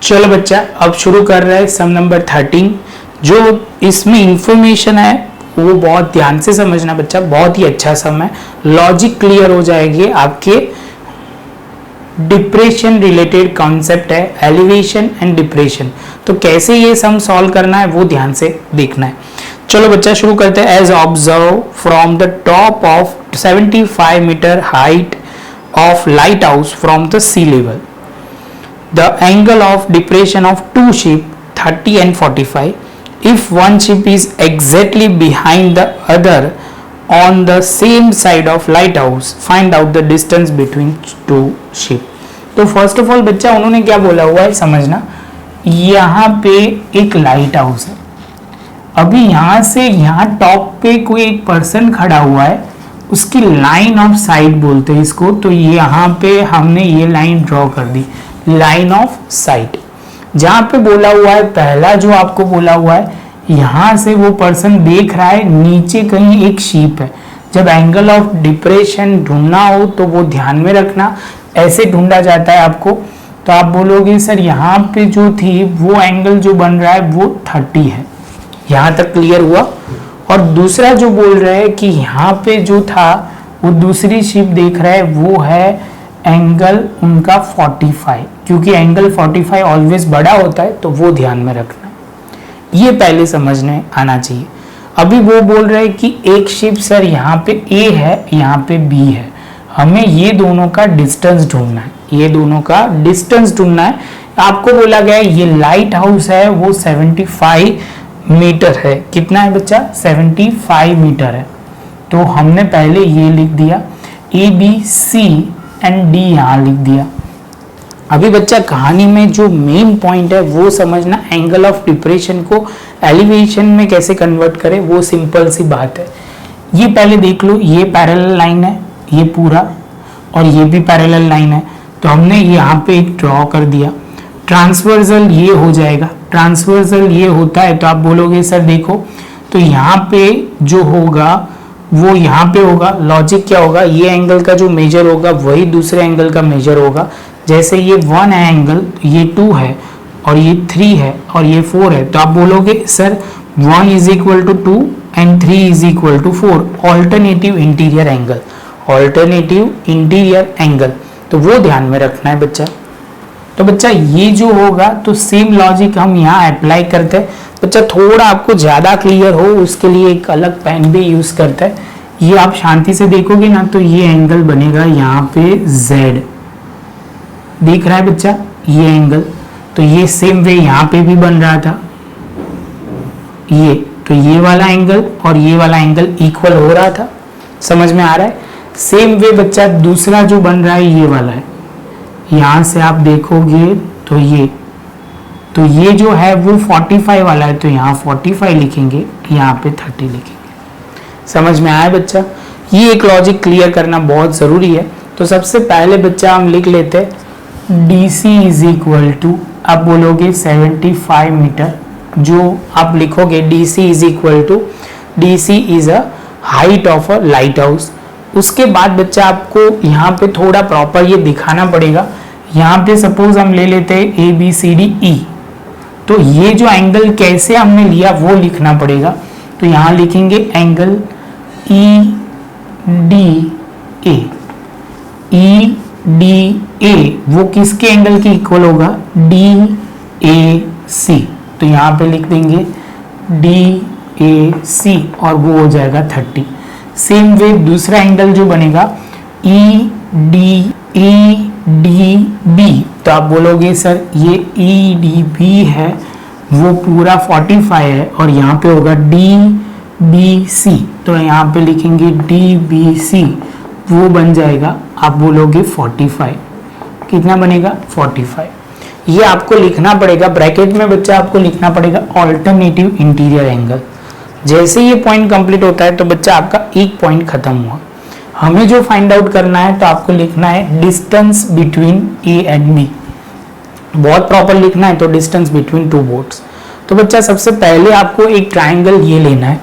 चलो बच्चा अब शुरू कर रहे हैं सम नंबर 13। जो इसमें इंफॉर्मेशन है वो बहुत ध्यान से समझना बच्चा, बहुत ही अच्छा सम है, लॉजिक क्लियर हो जाएगी आपके। डिप्रेशन रिलेटेड कॉन्सेप्ट है, एलिवेशन एंड डिप्रेशन। तो कैसे ये सम सॉल्व करना है वो ध्यान से देखना है। चलो बच्चा शुरू करते हैं। As observe from the top of 75 metre height of lighthouse from the sea level, the angle of depression of two ship 30 and 45. If one ship is exactly behind the other on the same side of lighthouse, find out the distance between two ship. तो first of all बच्चा उन्होंने क्या बोला हुआ है समझना। यहाँ पे एक लाइट हाउस है, अभी यहाँ से यहाँ टॉप पे कोई एक पर्सन खड़ा हुआ है, उसकी लाइन ऑफ साइट बोलते हैं इसको। तो यहाँ पे हमने ये लाइन ड्रॉ कर दी, लाइन ऑफ साइट। जहां पे बोला हुआ है पहला जो आपको बोला हुआ है, यहां से वो पर्सन देख रहा है नीचे कहीं एक शीप है। जब एंगल ऑफ डिप्रेशन ढूंढना हो तो वो ध्यान में रखना, ऐसे ढूंढा जाता है आपको। तो आप बोलोगे सर यहाँ पे जो थी वो एंगल जो बन रहा है वो 30 है। यहां तक क्लियर हुआ। और दूसरा जो बोल रहे हैं कि यहाँ पे जो था वो दूसरी शीप देख रहा है वो है एंगल उनका 45, क्योंकि एंगल 45 ऑलवेज बड़ा होता है, तो वो ध्यान में रखना, ये पहले समझने आना चाहिए। अभी वो बोल रहे हैं कि एक शिप सर यहाँ पे ए है, यहाँ पे बी है, हमें ये दोनों का डिस्टेंस ढूंढना है, ये दोनों का डिस्टेंस ढूंढना है। आपको बोला गया है ये लाइट हाउस है वो 75 मीटर है। कितना है बच्चा? 75 मीटर है। तो हमने पहले ये लिख दिया, A B C and D यहाँ लिख दिया। अभी बच्चा कहानी में जो मेन पॉइंट है वो समझना, एंगल ऑफ डिप्रेशन को एलिवेशन में कैसे कन्वर्ट करें, वो सिंपल सी बात है। ये पहले देख लो, ये पैरेलल लाइन है ये पूरा, और ये भी पैरेलल लाइन है। तो हमने यहाँ पे एक ड्रॉ कर दिया। ट्रांसवर्सल ये हो जाएगा, ट्रांसवर्सल ये होता है तो आप बोलोगे सर देखो, तो यहाँ पे जो होगा वो यहाँ पे होगा। लॉजिक क्या होगा, ये एंगल का जो मेजर होगा वही दूसरे एंगल का मेजर होगा। जैसे ये 1 है एंगल, ये 2 है, और ये 3 है, और ये 4 है, तो आप बोलोगे sir 1 is equal to 2 and 3 is equal to 4, alternative interior angle, alternative interior angle. तो वो ध्यान में रखना है बच्चा। तो बच्चा ये जो होगा तो सेम लॉजिक हम यहाँ अप्लाई करते हैं। बच्चा थोड़ा आपको ज्यादा क्लियर हो उसके लिए एक अलग पेन भी यूज करता है। ये आप शांति से देखोगे ना तो ये एंगल बनेगा यहाँ पे Z, दिख रहा है बच्चा ये एंगल। तो ये सेम वे यहाँ पे भी बन रहा था ये, तो ये वाला एंगल और ये वाला एंगल इक्वल हो रहा था, समझ में आ रहा है। सेम वे बच्चा दूसरा जो बन रहा है ये वाला है, यहाँ से आप देखोगे तो ये जो है वो 45 वाला है, तो यहाँ 45 लिखेंगे, यहाँ पे 30 लिखेंगे। समझ में आया बच्चा? ये एक लॉजिक क्लियर करना बहुत ज़रूरी है। तो सबसे पहले बच्चा हम लिख लेते हैं DC इज इक्वल टू, आप बोलोगे 75 मीटर, जो आप लिखोगे DC is equal to, DC is a height of a lighthouse. उसके बाद बच्चा आपको यहाँ पे थोड़ा प्रॉपर ये दिखाना पड़ेगा। यहाँ पे सपोज हम ले लेते हैं ABCDE, तो ये जो एंगल कैसे हमने लिया वो लिखना पड़ेगा। तो यहाँ लिखेंगे एंगल EDA, EDA वो किसके एंगल की इक्वल होगा? DAC। तो यहाँ पे लिख देंगे DAC और वो हो जाएगा 30। सेम वे दूसरा एंगल जो बनेगा EDB, तो आप बोलोगे सर ये EDB है वो पूरा 45 है, और यहाँ पे होगा DBC, तो यहाँ पे लिखेंगे DBC, वो बन जाएगा, आप बोलोगे 45। कितना बनेगा? 45। ये आपको लिखना पड़ेगा ब्रैकेट में बच्चा, आपको लिखना पड़ेगा ऑल्टरनेटिव इंटीरियर एंगल। जैसे ये पॉइंट कंप्लीट होता है तो बच्चा आपका एक पॉइंट खत्म हुआ। हमें जो फाइंड आउट करना है तो आपको लिखना है distance between A and B। बहुत प्रॉपर लिखना है तो डिस्टेंस बिटवीन टू बोट्स। तो बच्चा सबसे पहले आपको एक ट्राइंगल ये लेना है,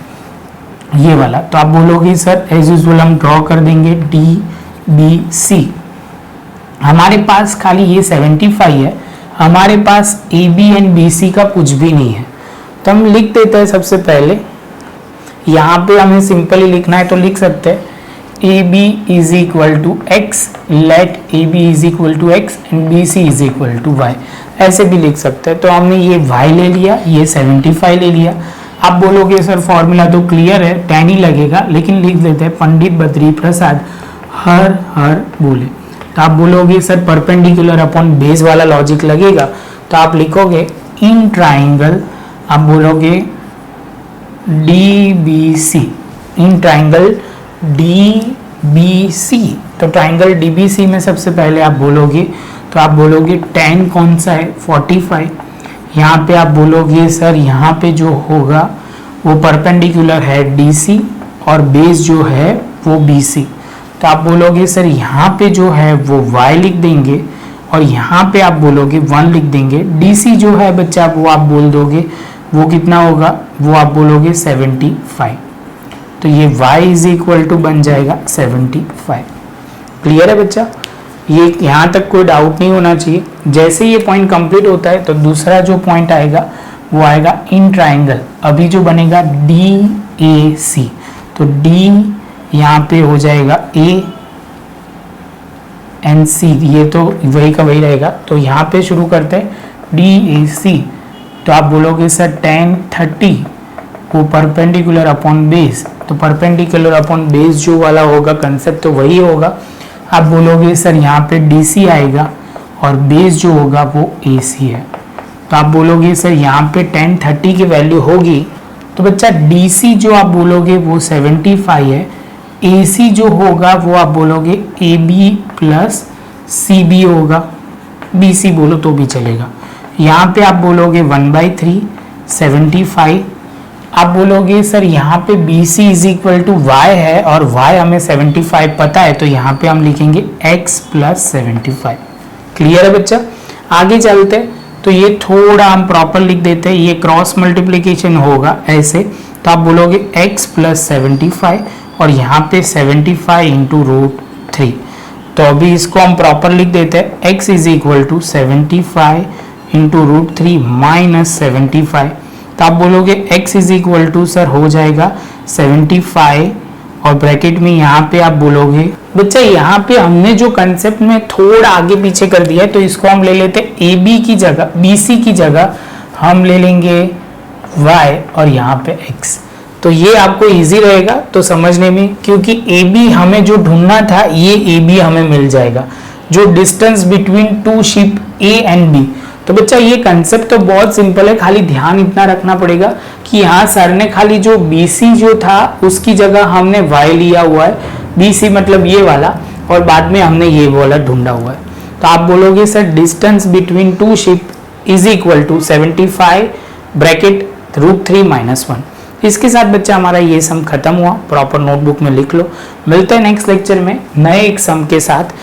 ये वाला। तो आप बोलोगे सर एज यूजुअल हम ड्रॉ कर देंगे DBC। हमारे पास खाली ये 75 है, हमारे पास A B and B C का कुछ भी नहीं है, तो हम लिख देते हैं सबसे पहले। यहाँ पे हमें सिंपली लिखना है तो लिख सकते हैं A B is equal to X, let A B is equal to X and B C is equal to Y, ऐसे भी लिख सकते हैं। तो हमने ये y ले लिया, ये 75 ले लिया। आप बोलोगे सर फॉर्मूला तो क्लियर है, 10 ही लगेगा, लेकिन लिख देते हैं पंडित बद्री प्रसाद हर हर बोले। तो आप बोलोगे सर परपेंडिकुलर अपॉन बेस वाला लॉजिक लगेगा, तो आप लिखोगे इन ट्राइंगल, आप बोलोगे DBC, इन ट्राइंगल DBC। तो ट्राइंगल DBC में सबसे पहले आप बोलोगे, तो आप बोलोगे tan कौन सा है 45। यहाँ पे आप बोलोगे सर यहाँ पे जो होगा वो परपेंडिकुलर है DC और बेस जो है वो BC। तो आप बोलोगे सर यहाँ पे जो है वो y लिख देंगे और यहाँ पे आप बोलोगे 1 लिख देंगे। DC जो है बच्चा वो आप बोल दोगे वो कितना होगा, वो आप बोलोगे 75। तो ये y इज इक्वल टू बन जाएगा 75। क्लियर है बच्चा, ये यहाँ तक कोई डाउट नहीं होना चाहिए। जैसे ये पॉइंट कंप्लीट होता है तो दूसरा जो पॉइंट आएगा वो आएगा इन ट्राइंगल, अभी जो बनेगा DAC। तो D यहाँ पे हो जाएगा A एंड C, ये तो वही का वही रहेगा। तो यहाँ पे शुरू करते हैं DAC। तो आप बोलोगे सर tan 30 को परपेंडिकुलर अपॉन बेस, तो परपेंडिकुलर अपॉन बेस जो वाला होगा कंसेप्ट तो वही होगा। आप बोलोगे सर यहाँ पे DC आएगा और बेस जो होगा वो AC है। तो आप बोलोगे सर यहाँ पे tan 30 की वैल्यू होगी, तो बच्चा DC जो आप बोलोगे वो 75 है, AC जो होगा वो आप बोलोगे AB प्लस CB होगा, BC बोलो तो भी चलेगा। यहाँ पे आप बोलोगे 1/3 75। आप बोलोगे सर यहाँ पे BC is equal to y है और y हमें 75 पता है, तो यहाँ पे हम लिखेंगे x प्लस 75। क्लियर है बच्चा, आगे चलते हैं। तो ये थोड़ा हम प्रॉपर लिख देते हैं, ये क्रॉस मल्टीप्लिकेशन होगा ऐसे। तो आप बोलोगे x प्लस 75 और यहाँ पे 75 इंटू √3। तो अभी इसको हम प्रॉपर लिख देते हैं, x is equal to 75 into √3 minus 75। तो आप बोलोगे x is equal to sir हो जाएगा 75 और ब्रैकेट में यहाँ पे आप बोलोगे बच्चा, यहाँ पे हमने जो कंसेप्ट में थोड़ा आगे पीछे कर दिया है, तो इसको हम ले लेते हैं AB की जगह, BC की जगह हम ले लेंगे y और यहाँ पे x। तो ये आपको इजी रहेगा तो समझने में, क्योंकि AB हमें जो ढूंढना था ये AB हमें मिल जाएगा, जो distance between two ship A and B। तो बच्चा ये कंसेप्ट तो बहुत सिंपल है, खाली ध्यान इतना रखना पड़ेगा कि यहाँ सर ने खाली जो BC जो था उसकी जगह हमने y लिया हुआ है, BC मतलब ये वाला, और बाद में हमने ये वाला ढूंढा हुआ है। तो आप बोलोगे sir distance between two ship is equal to 75 bracket √3 minus 1। इसके साथ बच्चा हमारा ये सम खत्म हुआ, प्रॉपर नोटबुक में लिख लो। मिलते हैं नेक्स्ट लेक्चर में नए एक सम के साथ।